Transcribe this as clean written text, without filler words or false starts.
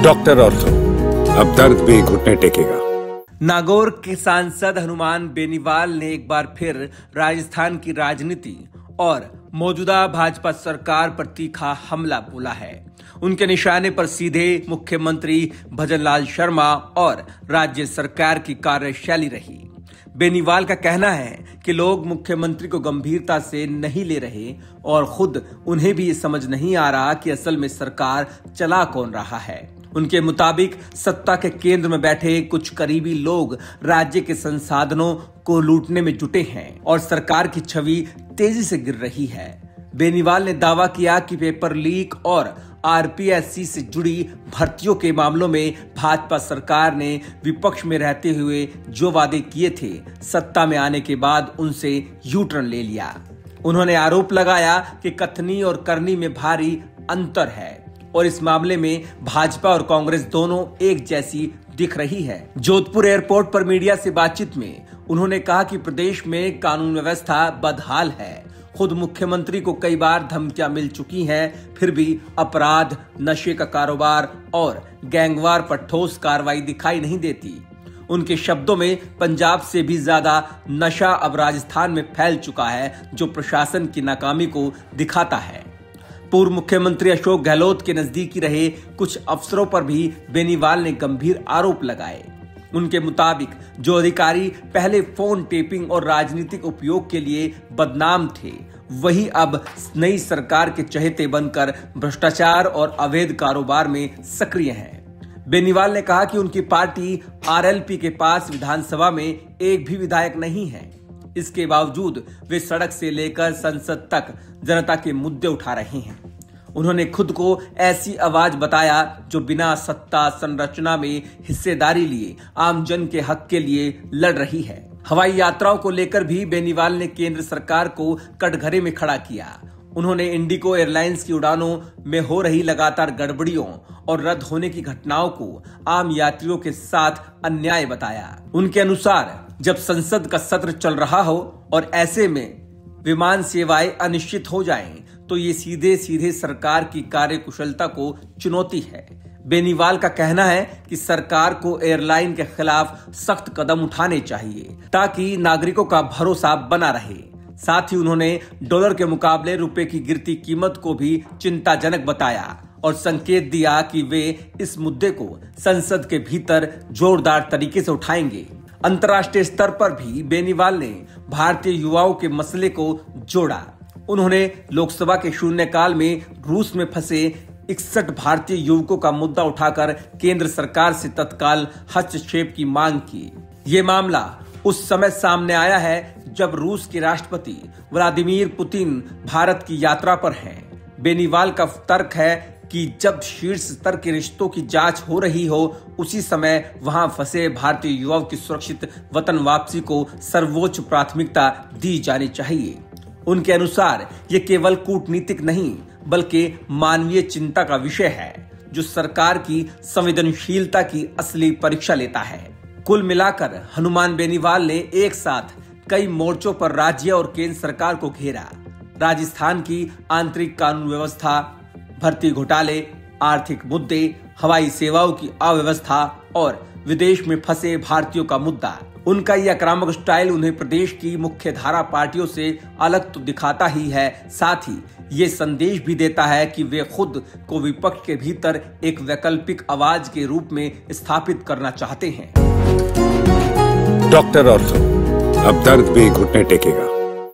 Doctor ortho, अब दर्द भी घुटने टेकेगा। नागौर के सांसद हनुमान बेनीवाल ने एक बार फिर राजस्थान की राजनीति और मौजूदा भाजपा सरकार पर तीखा हमला बोला है। उनके निशाने पर सीधे मुख्यमंत्री भजनलाल शर्मा और राज्य सरकार की कार्यशैली रही। बेनीवाल का कहना है कि लोग मुख्यमंत्री को गंभीरता से नहीं ले रहे और खुद उन्हें भी ये समझ नहीं आ रहा कि असल में सरकार चला कौन रहा है। उनके मुताबिक सत्ता के केंद्र में बैठे कुछ करीबी लोग राज्य के संसाधनों को लूटने में जुटे हैं और सरकार की छवि तेजी से गिर रही है। बेनीवाल ने दावा किया कि पेपर लीक और आरपीएससी से जुड़ी भर्तियों के मामलों में भाजपा सरकार ने विपक्ष में रहते हुए जो वादे किए थे, सत्ता में आने के बाद उनसे यू टर्न ले लिया। उन्होंने आरोप लगाया कि कथनी और करनी में भारी अंतर है और इस मामले में भाजपा और कांग्रेस दोनों एक जैसी दिख रही है। जोधपुर एयरपोर्ट पर मीडिया से बातचीत में उन्होंने कहा कि प्रदेश में कानून व्यवस्था बदहाल है। खुद मुख्यमंत्री को कई बार धमकियां मिल चुकी हैं, फिर भी अपराध, नशे का कारोबार और गैंगवार पर ठोस कार्रवाई दिखाई नहीं देती। उनके शब्दों में पंजाब से भी ज्यादा नशा अब राजस्थान में फैल चुका है, जो प्रशासन की नाकामी को दिखाता है। पूर्व मुख्यमंत्री अशोक गहलोत के नजदीकी रहे कुछ अफसरों पर भी बेनीवाल ने गंभीर आरोप लगाए। उनके मुताबिक जो अधिकारी पहले फोन टेपिंग और राजनीतिक उपयोग के लिए बदनाम थे, वही अब नई सरकार के चहेते बनकर भ्रष्टाचार और अवैध कारोबार में सक्रिय हैं। बेनीवाल ने कहा कि उनकी पार्टी आरएलपी के पास विधानसभा में एक भी विधायक नहीं है। इसके बावजूद वे सड़क से लेकर संसद तक जनता के मुद्दे उठा रहे हैं। उन्होंने खुद को ऐसी आवाज बताया जो बिना सत्ता संरचना में हिस्सेदारी लिए आमजन के हक के लिए लड़ रही है। हवाई यात्राओं को लेकर भी बेनीवाल ने केंद्र सरकार को कटघरे में खड़ा किया। उन्होंने इंडिगो एयरलाइंस की उड़ानों में हो रही लगातार गड़बड़ियों और रद्द होने की घटनाओं को आम यात्रियों के साथ अन्याय बताया। उनके अनुसार जब संसद का सत्र चल रहा हो और ऐसे में विमान सेवाएं अनिश्चित हो जाएं, तो ये सीधे सीधे सरकार की कार्यकुशलता को चुनौती है। बेनीवाल का कहना है कि सरकार को एयरलाइन के खिलाफ सख्त कदम उठाने चाहिए ताकि नागरिकों का भरोसा बना रहे। साथ ही उन्होंने डॉलर के मुकाबले रुपए की गिरती कीमत को भी चिंताजनक बताया और संकेत दिया कि वे इस मुद्दे को संसद के भीतर जोरदार तरीके से उठाएंगे। अंतर्राष्ट्रीय स्तर पर भी बेनीवाल ने भारतीय युवाओं के मसले को जोड़ा। उन्होंने लोकसभा के शून्यकाल में रूस में फंसे 61 भारतीय युवकों का मुद्दा उठाकर केंद्र सरकार से तत्काल हस्तक्षेप की मांग की। ये मामला उस समय सामने आया है जब रूस के राष्ट्रपति व्लादिमीर पुतिन भारत की यात्रा पर हैं। बेनीवाल का तर्क है कि जब शीर्ष स्तर के रिश्तों की जांच हो रही हो, उसी समय वहां फंसे भारतीय युवाओं की सुरक्षित वतन वापसी को सर्वोच्च प्राथमिकता दी जानी चाहिए। उनके अनुसार ये केवल कूटनीतिक नहीं बल्कि मानवीय चिंता का विषय है, जो सरकार की संवेदनशीलता की असली परीक्षा लेता है। कुल मिलाकर हनुमान बेनीवाल ने एक साथ कई मोर्चों पर राज्य और केंद्र सरकार को घेरा। राजस्थान की आंतरिक कानून व्यवस्था, भर्ती घोटाले, आर्थिक मुद्दे, हवाई सेवाओं की अव्यवस्था और विदेश में फंसे भारतीयों का मुद्दा। उनका यह आक्रामक स्टाइल उन्हें प्रदेश की मुख्य धारा पार्टियों से अलग तो दिखाता ही है, साथ ही ये संदेश भी देता है कि वे खुद को विपक्ष के भीतर एक वैकल्पिक आवाज के रूप में स्थापित करना चाहते हैं। डॉक्टर ऑर्थो, अब दर्द भी घुटने टेकेगा।